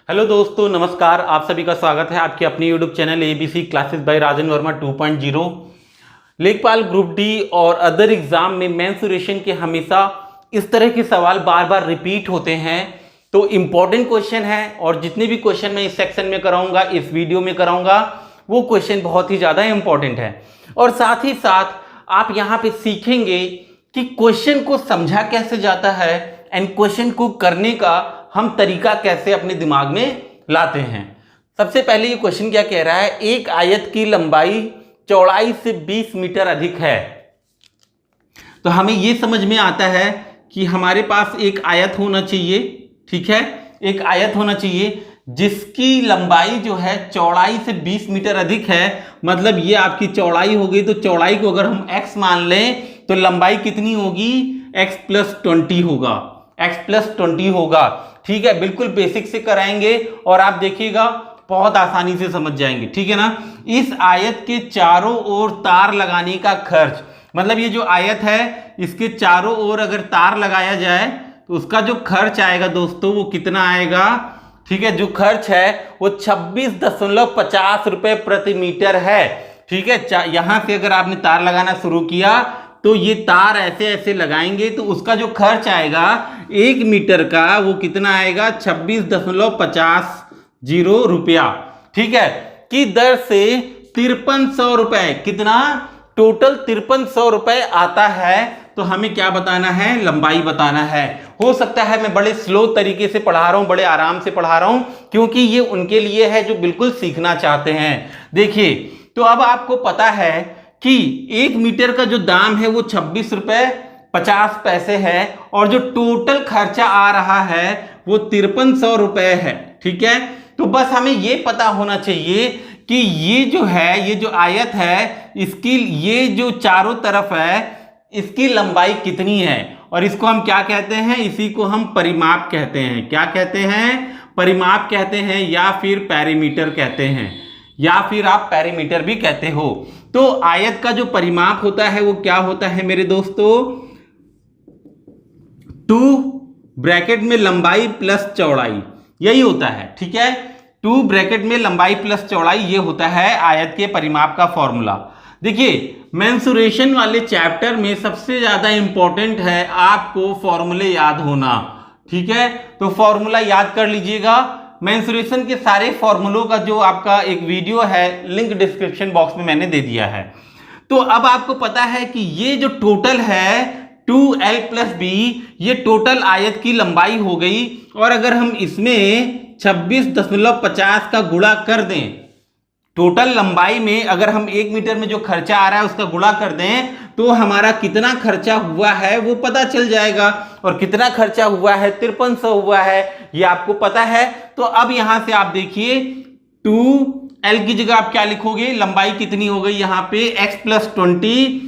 Hello दोस्तों, नमस्कार। आप सभी का स्वागत है आपके अपने YouTube channel ABC classes by Rajan Verma 2.0। लेखपाल ग्रुप डी और अदर एग्जाम में मेंसुरेशन के हमेशा इस तरह के सवाल बार बार रिपीट होते हैं, तो इम्पॉर्टेंट क्वेश्चन है। और जितने भी क्वेश्चन मैं इस सेक्शन में कराऊंगा, इस वीडियो में कराऊंगा, वो क्वेश्चन बहुत ही ज़्यादा इंपॉर्टेंट है। और साथ ही साथ आप यहाँ पे सीखेंगे कि क्वेश्चन को समझा कैसे जाता है एंड क्वेश्चन को करने का हम तरीका कैसे अपने दिमाग में लाते हैं। सबसे पहले ये क्वेश्चन क्या कह रहा है, एक आयत की लंबाई चौड़ाई से 20 मीटर अधिक है। तो हमें ये समझ में आता है कि हमारे पास एक आयत होना चाहिए, ठीक है, एक आयत होना चाहिए जिसकी लंबाई जो है चौड़ाई से 20 मीटर अधिक है। मतलब ये आपकी चौड़ाई हो गई, तो चौड़ाई को अगर हम x मान लें तो लंबाई कितनी होगी, x + 20 होगा, x + 20 होगा। ठीक है, बिल्कुल बेसिक से कराएंगे और आप देखिएगा बहुत आसानी से समझ जाएंगे, ठीक है ना। इस आयत के चारों ओर तार लगाने का खर्च, मतलब ये जो आयत है इसके चारों ओर अगर तार लगाया जाए तो उसका जो खर्च आएगा दोस्तों वो कितना आएगा, ठीक है, जो खर्च है वो 26.50 रुपए प्रति मीटर है। ठीक है, यहां से अगर आपने तार लगाना शुरू किया तो ये तार ऐसे ऐसे लगाएंगे तो उसका जो खर्च आएगा 1 मीटर का वो कितना आएगा, 26.50 रुपया, ठीक है, की दर से 5300 रुपए, कितना टोटल 5300 रुपए आता है। तो हमें क्या बताना है, लंबाई बताना है। हो सकता है मैं बड़े स्लो तरीके से पढ़ा रहा हूं, बड़े आराम से पढ़ा रहा हूं, क्योंकि ये उनके लिए है जो बिल्कुल सीखना चाहते हैं। देखिए, तो अब आपको पता है कि 1 मीटर का जो दाम है वो 26 रुपए 50 पैसे है और जो टोटल खर्चा आ रहा है वो 5300 रुपए है, ठीक है। तो बस हमें ये पता होना चाहिए कि ये जो है, ये जो आयत है, इसकी ये जो चारों तरफ है इसकी लंबाई कितनी है, और इसको हम क्या कहते हैं, इसी को हम परिमाप कहते हैं। क्या कहते हैं, परिमाप कहते हैं, या फिर पैरीमीटर कहते हैं, या फिर आप पैरीमीटर भी कहते हो। तो आयत का जो परिमाप होता है वो क्या होता है मेरे दोस्तों, 2 ब्रैकेट में लंबाई प्लस चौड़ाई, यही होता है, ठीक है। 2 ब्रैकेट में लंबाई प्लस चौड़ाई, ये होता है आयत के परिमाप का फॉर्मूला। देखिए, मेंसुरेशन वाले चैप्टर में सबसे ज्यादा इंपॉर्टेंट है आपको फॉर्मूले याद होना, ठीक है। तो फॉर्मूला याद कर लीजिएगा। मेंसुरेशन के सारे फॉर्मूलों का जो आपका एक वीडियो है, लिंक डिस्क्रिप्शन बॉक्स में मैंने दे दिया है। तो अब आपको पता है कि ये जो टोटल है 2l + b, ये टोटल आयत की लंबाई हो गई। और अगर हम इसमें 26.50 का गुणा कर दें, टोटल लंबाई में अगर हम 1 मीटर में जो खर्चा आ रहा है उसका गुणा कर दें तो हमारा कितना खर्चा हुआ है वो पता चल जाएगा। और कितना खर्चा हुआ है, 5300 हुआ है, ये आपको पता है। तो अब यहां से आप देखिए, 2l की जगह आप क्या लिखोगे, लंबाई कितनी हो गई यहाँ पे, x + 20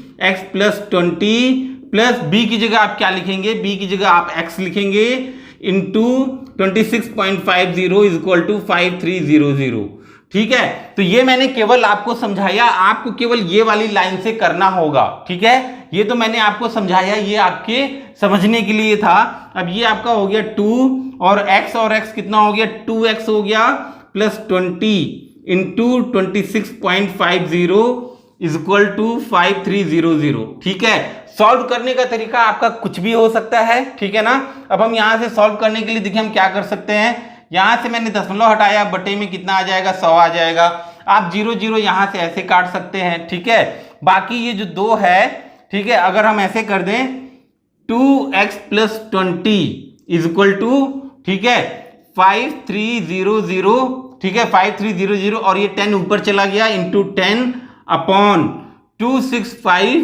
प्लस b की जगह आप क्या लिखेंगे, b की जगह आप x लिखेंगे, इंटू 26.50 = 5300, ठीक है। तो ये मैंने केवल आपको समझाया, आपको केवल ये वाली लाइन से करना होगा, ठीक है। ये तो मैंने आपको समझाया, ये आपके समझने के लिए था। अब ये आपका हो गया 2 और x कितना हो गया, 2x हो गया प्लस 20 इंटू 26.50 = 5300, ठीक है। सॉल्व करने का तरीका आपका कुछ भी हो सकता है, ठीक है ना। अब हम यहां से सॉल्व करने के लिए देखिए हम क्या कर सकते हैं, यहां से मैंने दशमलव हटाया, बटे में कितना आ जाएगा, 100 आ जाएगा। आप 0 0 यहां से ऐसे काट सकते हैं, ठीक है। बाकी ये जो 2 है, ठीक है, अगर हम ऐसे कर दें 2x + 20 = ठीक है 5300, ठीक है 5300, और ये 10 ऊपर चला गया, इंटू 10/265,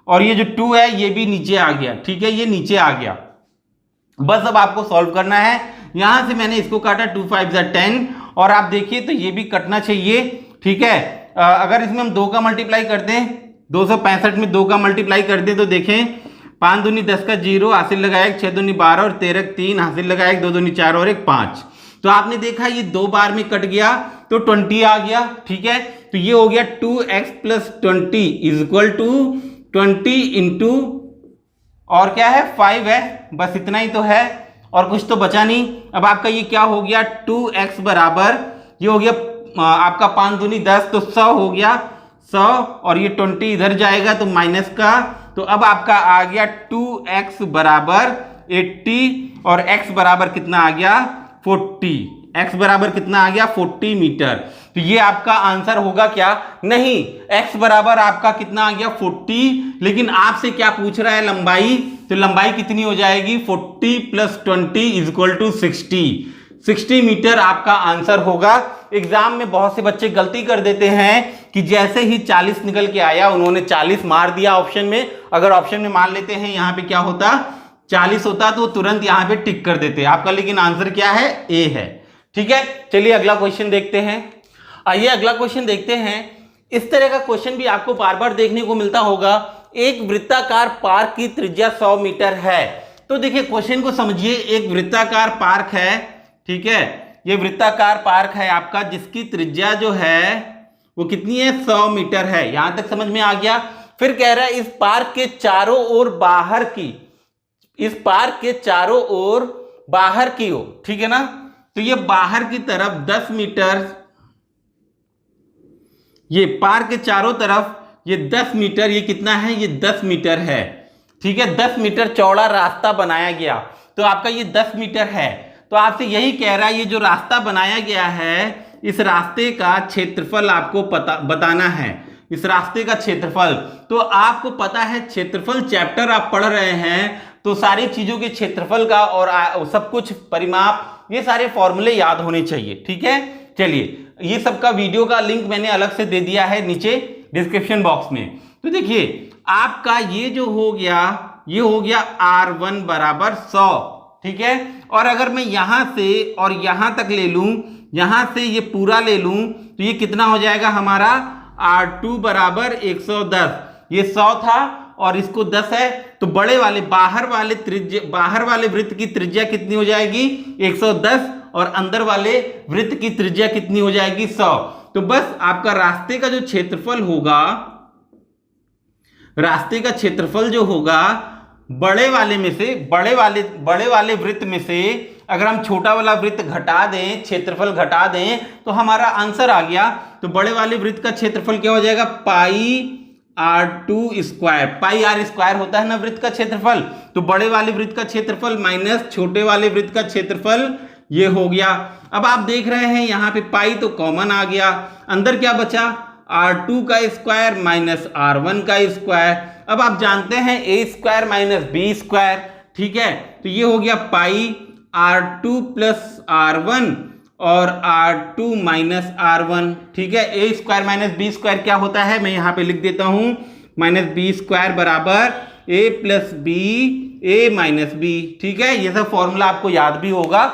और ये जो 2 है ये भी नीचे आ गया, ठीक है, ये नीचे आ गया। बस अब आपको सॉल्व करना है। यहां से मैंने इसको काटा, 2 5 = 10, और आप देखिए तो ये भी कटना चाहिए, ठीक है। अगर इसमें हम 2 का मल्टीप्लाई कर दें, 265 में 2 का मल्टीप्लाई कर दें तो देखें, 5 दूनी 10 का 0, हासिल लगाया 6 दूनी 12 और 13 3, हासिल लगाया 2 दूनी 4 और 1 5। तो आपने देखा ये 2 बार में कट गया तो 20 आ गया, ठीक है। तो ये हो गया 2x + 20 = 20 इंटू और क्या है 5 है, बस इतना ही तो है। और कुछ तो बचा नहीं। अब आपका ये क्या हो गया 2x बराबर, ये हो गया आपका 5 दूनी 10, तो 100 हो गया 100, और ये 20 इधर जाएगा तो माइनस का, तो अब आपका आ गया 2x बराबर 80 और x बराबर कितना आ गया 40। x बराबर कितना आ गया 40 मीटर। तो ये आपका आंसर होगा क्या, नहीं, x बराबर आपका कितना आ गया 40, लेकिन आपसे क्या पूछ रहा है लंबाई, तो लंबाई कितनी हो जाएगी 40 plus 20 is equal to 60 metre आपका आंसर होगा। एग्जाम में बहुत से बच्चे गलती कर देते हैं कि जैसे ही 40 निकल के आया उन्होंने 40 मार दिया ऑप्शन में। अगर ऑप्शन में मान लेते हैं यहाँ पे क्या होता 40 होता तो तुरंत यहाँ पे टिक कर देते आपका, लेकिन आंसर क्या है ए है। ठीक है, चलिए अगला क्वेश्चन देखते हैं। आइए अगला क्वेश्चन देखते हैं। इस तरह का क्वेश्चन भी आपको बार बार देखने को मिलता होगा। एक वृत्ताकार पार्क की त्रिज्या 100 मीटर है। तो देखिए क्वेश्चन को समझिए, एक वृत्ताकार पार्क है, ठीक है, ये वृत्ताकार पार्क है आपका, जिसकी त्रिज्या जो है वो कितनी है 100 मीटर है। यहां तक समझ में आ गया। फिर कह रहा है इस पार्क के चारों ओर बाहर की, इस पार्क के चारों ओर बाहर की ओर, ठीक है ना, तो ये बाहर की तरफ 10 मीटर, ये पार्क के चारों तरफ ये 10 मीटर, ये कितना है, ये 10 मीटर है, ठीक है, 10 मीटर चौड़ा रास्ता बनाया गया, तो आपका ये 10 मीटर है। तो आपसे यही कह रहा है ये जो रास्ता बनाया गया है इस रास्ते का क्षेत्रफल आपको बताना है, इस रास्ते का क्षेत्रफल। तो आपको पता है क्षेत्रफल चैप्टर आप पढ़ रहे हैं तो सारी चीजों के क्षेत्रफल का और सब कुछ परिमाप, ये सारे फॉर्मूले याद होने चाहिए। ठीक है, चलिए ये सबका वीडियो का लिंक मैंने अलग से दे दिया है नीचे डिस्क्रिप्शन बॉक्स में। तो देखिए आपका ये जो हो गया, ये हो गया R1 बराबर 100, ठीक है, और अगर मैं यहां से और यहां तक ले लूं, यहां से ये पूरा ले लूं, तो ये कितना हो जाएगा हमारा R2 बराबर 110। ये 100 था और इसको 10 है, तो बड़े वाले बाहर वाले वृत्त की त्रिज्या कितनी हो जाएगी 110, और अंदर वाले वृत्त की त्रिज्या कितनी हो जाएगी 100। तो बस आपका रास्ते का जो क्षेत्रफल होगा, रास्ते का क्षेत्रफल जो होगा बड़े वाले में से, बड़े वाले वृत्त में से अगर हम छोटा वाला वृत्त घटा दें, क्षेत्रफल घटा दें, तो हमारा आंसर आ गया। तो बड़े वाले वृत्त का क्षेत्रफल क्या हो जाएगा पाई R2 स्क्वायर, पाई R स्क्वायर होता है ना वृत्त का क्षेत्रफल, तो बड़े वाले वृत्त का क्षेत्रफल माइनस छोटे वाले वृत्त का क्षेत्रफल, ये हो गया। अब आप देख रहे हैं यहाँ पे पाई तो कॉमन आ गया, अंदर क्या बचा R2 का स्क्वायर माइनस R1 का स्क्वायर। अब आप जानते हैं a square minus B square, ठीक है, तो ये हो गया पाई R2 प्लस R1 और R2 माइनस R1, ठीक है। a square minus B square क्या होता है, मैं यहाँ पे लिख देता हूँ, माइनस बी स्क्वायर बराबर a plus B a minus B, ठीक है। ये सब फॉर्मूला आपको याद भी होगा।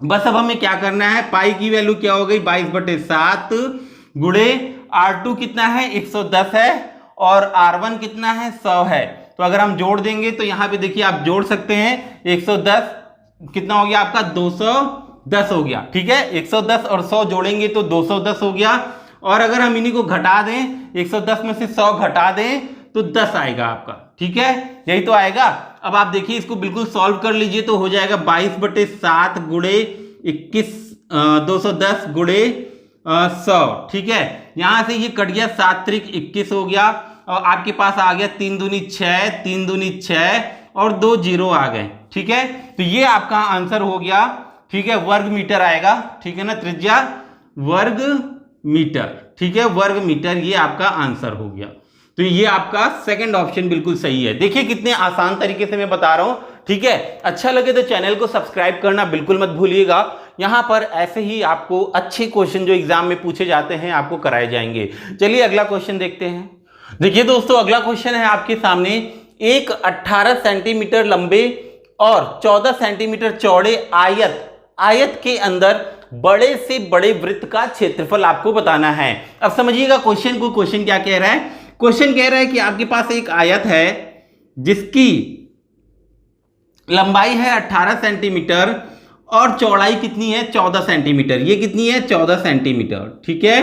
बस अब हमें क्या करना है, पाई की वैल्यू क्या हो गई 22/7 गुणे R2 कितना है 110 है और R1 कितना है 100 है। तो अगर हम जोड़ देंगे तो यहाँ पे देखिए आप जोड़ सकते हैं, 110 कितना हो गया आपका 210 हो गया, ठीक है। 110 और 100 जोड़ेंगे तो 210 हो गया, और अगर हम इन्हीं को घटा दें, 110 में से 100 घटा दें तो 10 आएगा आपका, ठीक है, यही तो आएगा। अब आप देखिए इसको बिल्कुल सॉल्व कर लीजिए तो हो जाएगा 22/7 गुणे 21 210 गुणे 100, ठीक है। यहां से ये कट गया 7 त्रिक 21 हो गया, और आपके पास आ गया 3 दूनी 6, 3 दूनी 6 और 2 जीरो आ गए, ठीक है। तो ये आपका आंसर हो गया, ठीक है, वर्ग मीटर आएगा, ठीक है ना, त्रिज्या वर्ग मीटर, ठीक है, वर्ग मीटर, ये आपका आंसर हो गया। तो ये आपका सेकंड ऑप्शन बिल्कुल सही है। देखिए कितने आसान तरीके से मैं बता रहा हूं, ठीक है। अच्छा लगे तो चैनल को सब्सक्राइब करना बिल्कुल मत भूलिएगा। यहां पर ऐसे ही आपको अच्छे क्वेश्चन जो एग्जाम में पूछे जाते हैं आपको कराए जाएंगे। चलिए अगला क्वेश्चन देखते हैं। देखिए दोस्तों अगला क्वेश्चन है आपके सामने, एक 18 सेंटीमीटर लंबे और 14 सेंटीमीटर चौड़े आयत के अंदर बड़े से बड़े वृत्त का क्षेत्रफल आपको बताना है। अब समझिएगा क्वेश्चन को, क्वेश्चन क्या कह रहा है, क्वेश्चन कह रहा है कि आपके पास एक आयत है जिसकी लंबाई है 18 सेंटीमीटर और चौड़ाई कितनी है 14 सेंटीमीटर, ये कितनी है 14 सेंटीमीटर, ठीक है।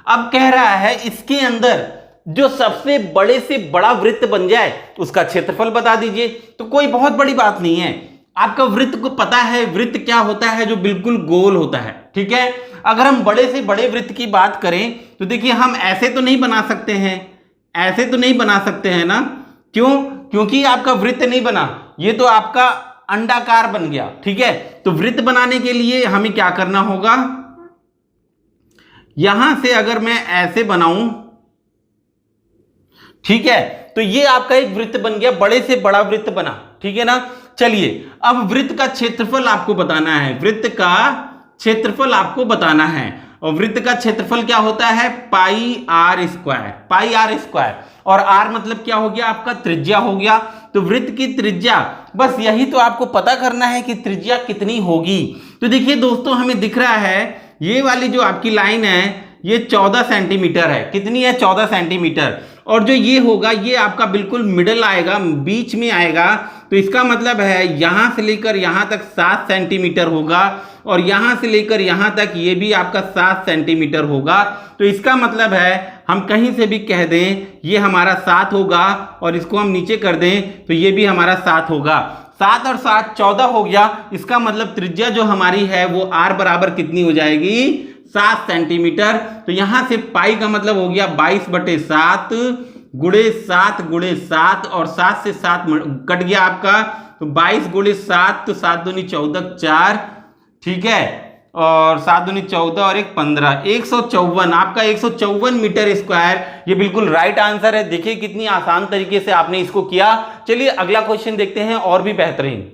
अब कह रहा है इसके अंदर जो सबसे बड़े से बड़ा वृत्त बन जाए उसका क्षेत्रफल बता दीजिए। तो कोई बहुत बड़ी बात नहीं है, आपका वृत्त को पता है वृत्त क्या होता है, जो बिल्कुल गोल होता है, ठीक है। अगर हम बड़े से बड़े वृत्त की बात करें तो देखिए हम ऐसे तो नहीं बना सकते हैं, ऐसे तो नहीं बना सकते हैं ना, क्यों? क्योंकि आपका वृत्त नहीं बना, ये तो आपका अंडाकार बन गया, ठीक है। तो वृत्त बनाने के लिए हमें क्या करना होगा, यहां से अगर मैं ऐसे बनाऊं, ठीक है, तो ये आपका एक वृत्त बन गया, बड़े से बड़ा वृत्त बना, ठीक है ना। चलिए अब वृत्त का क्षेत्रफल आपको बताना है, वृत्त का क्षेत्रफल आपको बताना है, और वृत्त का क्षेत्रफल क्या होता है, pi R square, pi R square, और आर मतलब क्या हो गया, आपका त्रिज्या हो गया। तो वृत्त की त्रिज्या, बस यही तो आपको पता करना है कि त्रिज्या कितनी होगी। तो देखिए दोस्तों हमें दिख रहा है ये वाली जो आपकी लाइन है ये 14 सेंटीमीटर है, कितनी है, 14 सेंटीमीटर, और जो ये होगा ये आपका बिल्कुल मिडल आएगा, बीच में आएगा। तो इसका मतलब है यहां से लेकर यहां तक 7 सेंटीमीटर होगा, और यहां से लेकर यहां तक ये भी आपका 7 सेंटीमीटर होगा। तो इसका मतलब है हम कहीं से भी कह दें ये हमारा 7 होगा, और इसको हम नीचे कर दें तो ये भी हमारा 7 होगा। 7 और 7 14 हो गया। इसका मतलब त्रिज्या जो हमारी है वो आर बराबर कितनी हो जाएगी, 7 सेंटीमीटर। तो यहां से पाई का मतलब हो गया 22/7 गुणे 7 गुणे 7, और 7 से 7 कट गया आपका, तो 22 गुणे 7, तो 7 दूनी 14 4, ठीक है, और 7 दूनी 14 और 1 15, 154, आपका 154 मीटर स्क्वायर, ये बिल्कुल राइट आंसर है। देखिए कितनी आसान तरीके से आपने इसको किया। चलिए अगला क्वेश्चन देखते हैं, और भी बेहतरीन।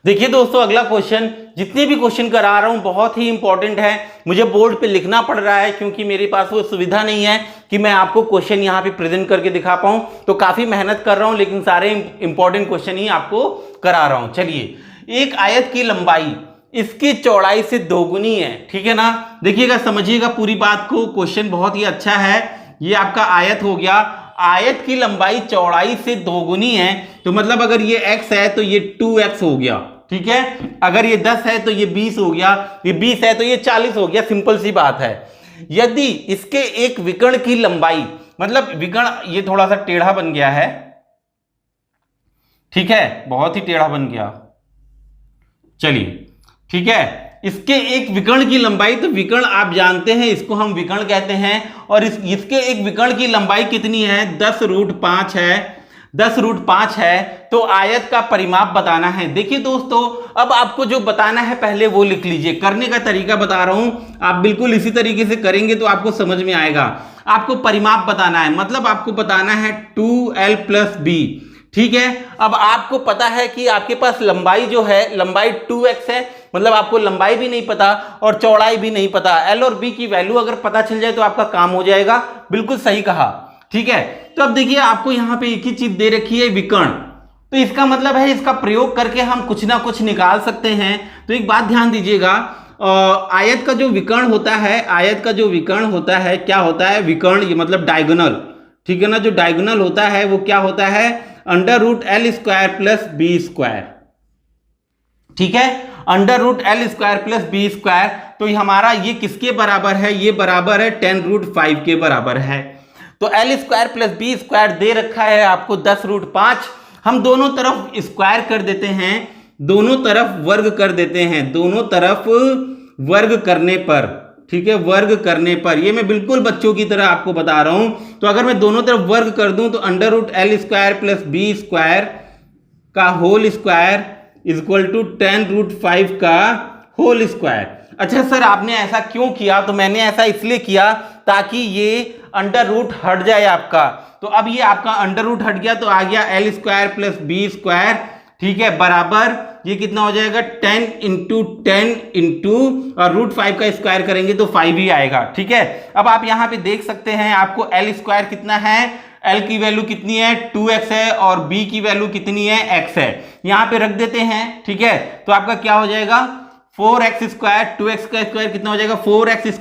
देखिए दोस्तों अगला क्वेश्चन, जितने भी क्वेश्चन करा रहा हूं बहुत ही इंपॉर्टेंट है, मुझे बोर्ड पे लिखना पड़ रहा है क्योंकि मेरे पास वो सुविधा नहीं है कि मैं आपको क्वेश्चन यहाँ पे प्रेजेंट करके दिखा पाऊं, तो काफी मेहनत कर रहा हूं, लेकिन सारे इंपॉर्टेंट क्वेश्चन ही आपको करा रहा हूं। चलिए, एक आयत की लंबाई इसकी चौड़ाई से दोगुनी है, ठीक है ना। देखिएगा, समझिएगा पूरी बात को, क्वेश्चन बहुत ही अच्छा है। ये आपका आयत हो गया, आयत की लंबाई चौड़ाई से दोगुनी है, तो मतलब अगर ये x है तो ये 2x हो गया, ठीक है। अगर ये 10 है तो ये 20 हो गया, ये 20 है तो ये 40 हो गया, सिंपल सी बात है। यदि इसके एक विकर्ण की लंबाई, मतलब विकर्ण ये थोड़ा सा टेढ़ा बन गया है, ठीक है, बहुत ही टेढ़ा बन गया, चलिए ठीक है। इसके एक विकर्ण की लंबाई, तो विकर्ण आप जानते हैं इसको हम विकर्ण कहते हैं, और इसके एक विकर्ण की लंबाई कितनी है, 10√5 है, 10√5 है। तो आयत का परिमाप बताना है। देखिए दोस्तों, अब आपको जो बताना है पहले वो लिख लीजिए, करने का तरीका बता रहा हूं, आप बिल्कुल इसी तरीके से करेंगे तो आपको समझ में आएगा। आपको परिमाप बताना है, मतलब आपको बताना है 2l + b, ठीक है। अब आपको पता है कि आपके पास लंबाई जो है, लंबाई 2x है, मतलब आपको लंबाई भी नहीं पता और चौड़ाई भी नहीं पता। l और b की वैल्यू अगर पता चल जाए तो आपका काम हो जाएगा। बिल्कुल सही कहा, ठीक है। तो अब देखिए, आपको यहां पे एक ही चीज दे रखी है, विकर्ण, तो इसका मतलब है इसका प्रयोग करके हम कुछ ना कुछ निकाल सकते हैं। तो एक बात ध्यान दीजिएगा, आयत का जो विकर्ण होता है, आयत का जो विकर्ण होता है, क्या होता है विकर्ण, ये मतलब डायगोनल, ठीक है ना। जो डायगोनल होता है वो क्या होता है, √l² + b², ठीक है, √l² + b²। तो हमारा ये किसके बराबर है, ये बराबर है 10√5 के बराबर है। तो l² + b² दे रखा है आपको 10√5, हम दोनों तरफ स्क्वायर कर देते हैं, दोनों तरफ वर्ग कर देते हैं, दोनों तरफ वर्ग करने पर, ठीक है, वर्ग करने पर, ये मैं बिल्कुल बच्चों की तरह आपको बता रहा हूं। तो अगर मैं दोनों तरफ वर्ग कर दूं तो √l² + b² का होल स्क्वायर = 10√5 का होल स्क्वायर। अच्छा सर, आपने ऐसा क्यों किया? तो मैंने ऐसा इसलिए किया ताकि ये अंडर रूट हट जाए आपका। तो अब ये आपका अंडर रूट हट गया, तो आ गया l² + b², ठीक है, बराबर ये कितना हो जाएगा 10 × 10 और √5 का स्क्वायर करेंगे तो 5 ही आएगा, ठीक है। अब आप यहां पे देख सकते हैं आपको l² कितना है, l की वैल्यू कितनी है 2x है, और b की वैल्यू कितनी है x है, यहां पे रख देते हैं, ठीक है। तो आपका क्या हो जाएगा 4x², 2x का स्क्वायर कितना हो जाएगा 4x²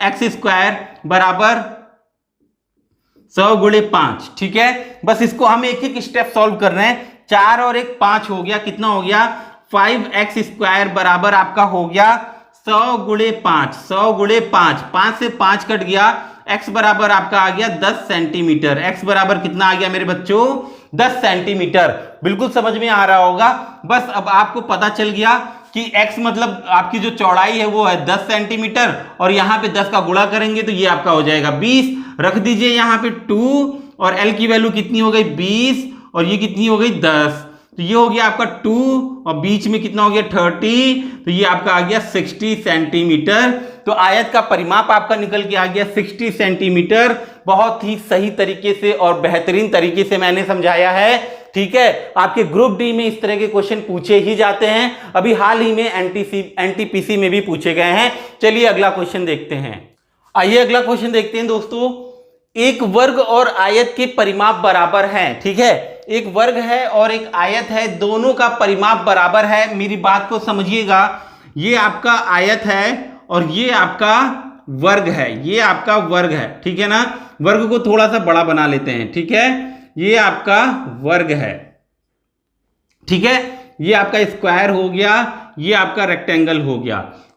+ x² बराबर 100 × 5, ठीक है। बस इसको हम एक एक स्टेप सॉल्व कर रहे हैं। 4 और 1 5 हो गया, कितना हो गया 5x² बराबर आपका हो गया 100 × 5, 100 × 5, 5 से 5 कट गया, x बराबर आपका आ गया 10 सेंटीमीटर। x बराबर कितना आ गया मेरे बच्चों 10 सेंटीमीटर। बिल्कुल समझ में आ रहा होगा। बस अब आपको पता चल गया कि x मतलब आपकी जो चौड़ाई है वो है 10 सेंटीमीटर और यहाँ पे 10 का गुणा करेंगे तो ये आपका हो जाएगा 20। रख दीजिए यहाँ पे 2 और l की वैल्यू कितनी हो गई 20 और ये कितनी हो गई 10। तो ये हो गया आपका 2 और बीच में कितना हो गया 30, तो ये आपका आ गया 60 सेंटीमीटर। तो आयत का परिमाप आपका निकल के आ गया 60 सेंटीमीटर। बहुत ही सही तरीके से और बेहतरीन तरीके से मैंने समझाया है। ठीक है, आपके ग्रुप डी में इस तरह के क्वेश्चन पूछे ही जाते हैं। अभी हाल ही में एनटीपीसी में भी पूछे गए हैं। चलिए अगला क्वेश्चन देखते हैं। आइए अगला क्वेश्चन देखते हैं दोस्तों। एक वर्ग और आयत के परिमाप बराबर हैं। ठीक है, एक वर्ग है और एक आयत है, दोनों का परिमाप बराबर है। मेरी बात को समझिएगा, ये आपका आयत है और ये आपका वर्ग है, ये आपका वर्ग है। ठीक है ना, वर्ग को थोड़ा सा बड़ा बना लेते हैं। ठीक है, ये आपका वर्ग है। ठीक है, ये आपका स्क्वायर हो गया, ये आपका रेक्टेंगल हो गया।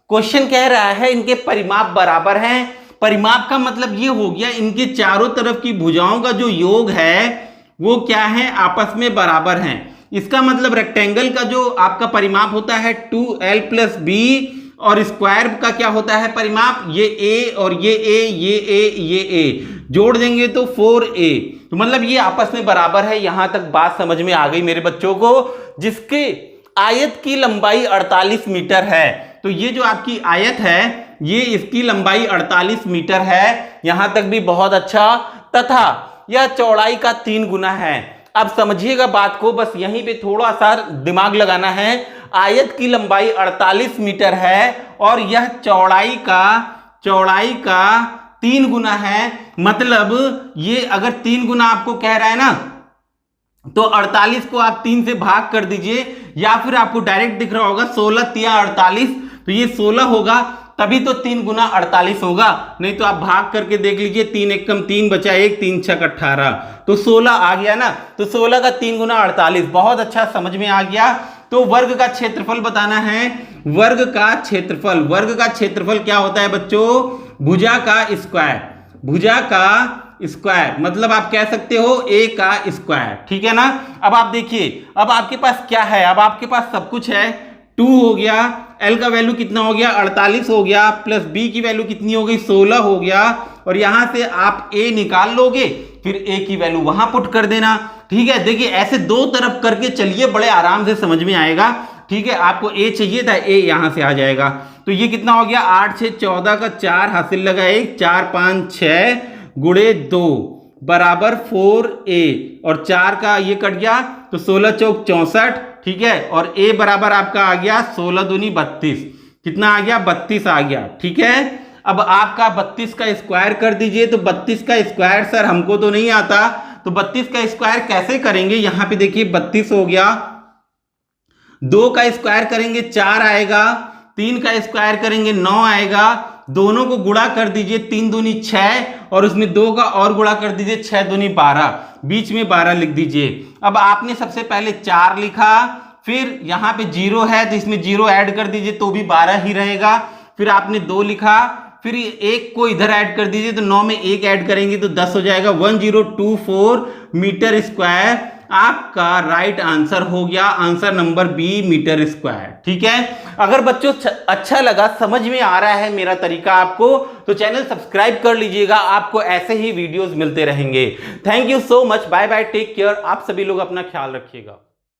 क्वेश्चन कह रहा है इनके परिमाप बराबर हैं। परिमाप का मतलब ये हो गया इनके चारों तरफ की भुजाओं का जो योग है वो क्या है, आपस में बराबर हैं। इसका मतलब रेक्टेंगल का जो आपका परिमाप होता है 2l + b और स्क्वायर का क्या होता है परिमाप, ये a और ये a, ये a, ये a जोड़ देंगे तो 4a। तो मतलब ये आपस में बराबर है। यहां तक बात समझ में आ गई मेरे बच्चों को। जिसके आयत की लंबाई 48 मीटर है, तो ये जो आपकी आयत है ये इसकी लंबाई 48 मीटर है। यहां तक भी बहुत अच्छा। तथा यह चौड़ाई का 3 गुना है। अब समझिएगा बात को, बस यहीं पे थोड़ा सा दिमाग लगाना है। आयत की लंबाई 48 मीटर है और यह चौड़ाई का 3 गुना है। मतलब ये अगर 3 गुना आपको कह रहा है ना, तो 48 को आप 3 से भाग कर दीजिए, या फिर आपको डायरेक्ट दिख रहा होगा 16 × 48, तो ये 16 होगा, तभी तो 3 गुना 48 होगा। नहीं तो आप भाग करके देख लीजिए, 3 × 1 = 3 बचा 1, 3 × 6 = 18, तो 16 आ गया ना। तो 16 का 3 गुना 48, बहुत अच्छा समझ में आ गया। तो वर्ग का क्षेत्रफल बताना है। वर्ग का क्षेत्रफल क्या होता है बच्चों, भुजा का स्क्वायर। भुजा का स्क्वायर मतलब आप कह सकते हो a का स्क्वायर। ठीक है ना। अब आप देखिए, अब आपके पास क्या है, अब आपके पास सब कुछ है। 2 हो गया, l का वैल्यू कितना हो गया 48 हो गया, प्लस b की वैल्यू कितनी हो गई 16 हो गया, और यहां से आप a निकाल लोगे, फिर a की वैल्यू वहां पुट कर देना। ठीक है, देखिए ऐसे दो तरफ करके चलिए, बड़े आराम से समझ में आएगा। ठीक है, आपको a चाहिए था, a यहां से आ जाएगा। तो ये कितना हो गया 8 × 6 = 14 का 4 हासिल लगा 1, 4 × 5 = 6 × 2 बराबर 4a, और 4 का ये कट गया तो 16 × 4 = 64। ठीक है, और a बराबर आपका आ गया 16 दूनी 32। कितना आ गया 32 आ गया। ठीक है, अब आपका 32 का स्क्वायर कर दीजिए। तो 32 का स्क्वायर सर हमको तो नहीं आता, तो 32 का स्क्वायर कैसे करेंगे, यहां पे देखिए 32 हो गया, 2 का स्क्वायर करेंगे 4 आएगा, 3 का स्क्वायर करेंगे 9 आएगा, दोनों को गुणा कर दीजिए, 3 दूनी 6 और उसमें 2 का और गुणा कर दीजिए, 6 दूनी 12, बीच में 12 लिख दीजिए। अब आपने सबसे पहले 4 लिखा, फिर यहाँ पे 0 है तो इसमें 0 ऐड कर दीजिए तो भी 12 ही रहेगा। फिर आपने 2 लिखा, फिर 1 को इधर ऐड कर दीजिए, तो 9 में 1 ऐड करेंगे तो 10 हो जाएगा। 1024 मीटर स्क्वायर आपका राइट आंसर हो गया। Answer number B metre square. ठीक है, अगर बच्चों अच्छा लगा, समझ में आ रहा है मेरा तरीका आपको, तो चैनल सब्सक्राइब कर लीजिएगा। आपको ऐसे ही वीडियोस मिलते रहेंगे। Thank you so much, bye bye, take care. आप सभी लोग अपना ख्याल रखिएगा।